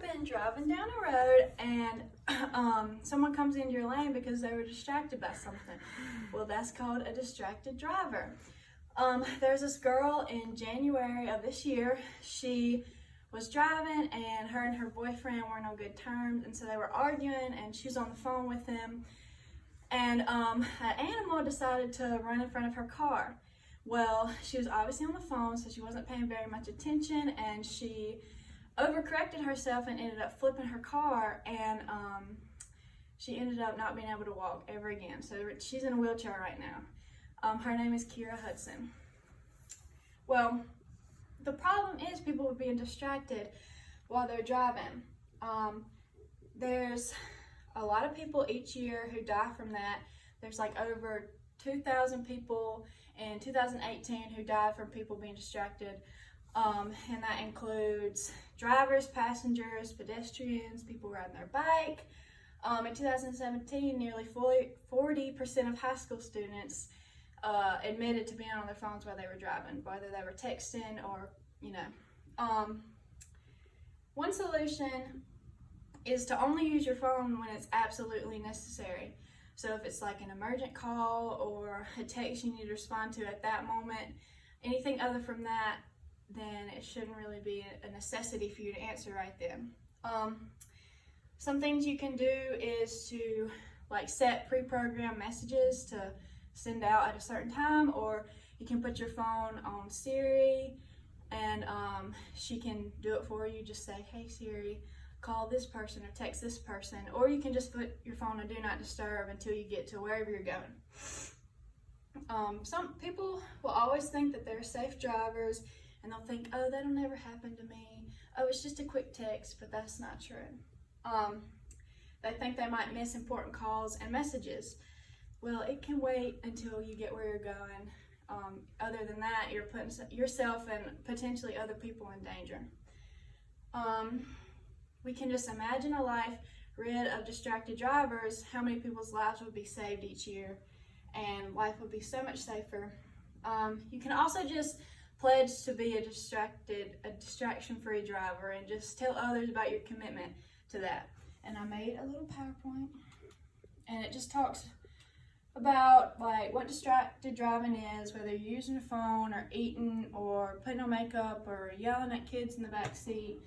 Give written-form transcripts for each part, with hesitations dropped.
been driving down a road and someone comes into your lane because they were distracted by something? Well, that's called a distracted driver. There's this girl in January of this year. She was driving and her boyfriend weren't on good terms, and so they were arguing and she was on the phone with him, and an animal decided to run in front of her car. Well, she was obviously on the phone, so she wasn't paying very much attention, and she overcorrected herself and ended up flipping her car, and she ended up not being able to walk ever again. So she's in a wheelchair right now. Her name is Kira Hudson. Well, the problem is people are being distracted while they're driving. There's a lot of people each year who die from that. There's like over 2,000 people in 2018 who died from people being distracted. And that includes drivers, passengers, pedestrians, people riding their bike. In 2017, nearly 40% of high school students admitted to being on their phones while they were driving, whether they were texting or, one solution is to only use your phone when it's absolutely necessary. So if it's like an emergent call or a text you need to respond to at that moment, anything other from that, then it shouldn't really be a necessity for you to answer right then. Some things you can do is to set pre-programmed messages to send out at a certain time, or you can put your phone on Siri and she can do it for you. Just say, hey Siri, call this person or text this person, or you can just put your phone on do not disturb until you get to wherever you're going. Some people will always think that they're safe drivers, and they'll think, oh, that'll never happen to me. Oh, it's just a quick text, but that's not true. They think they might miss important calls and messages. Well, it can wait until you get where you're going. Other than that, you're putting yourself and potentially other people in danger. We can just imagine a life rid of distracted drivers, how many people's lives would be saved each year, and life would be so much safer. You can also just pledge to be a distraction-free driver and just tell others about your commitment to that. And I made a little PowerPoint, and it just talks about what distracted driving is, whether you're using your phone or eating or putting on makeup or yelling at kids in the back seat.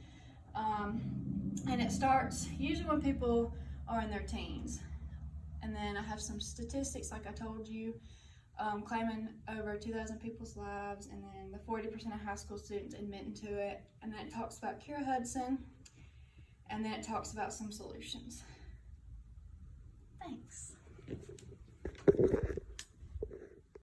And it starts usually when people are in their teens. And then I have some statistics, like I told you, claiming over 2,000 people's lives, and then the 40% of high school students admitting to it. And then it talks about Kira Hudson, and then it talks about some solutions. Thanks.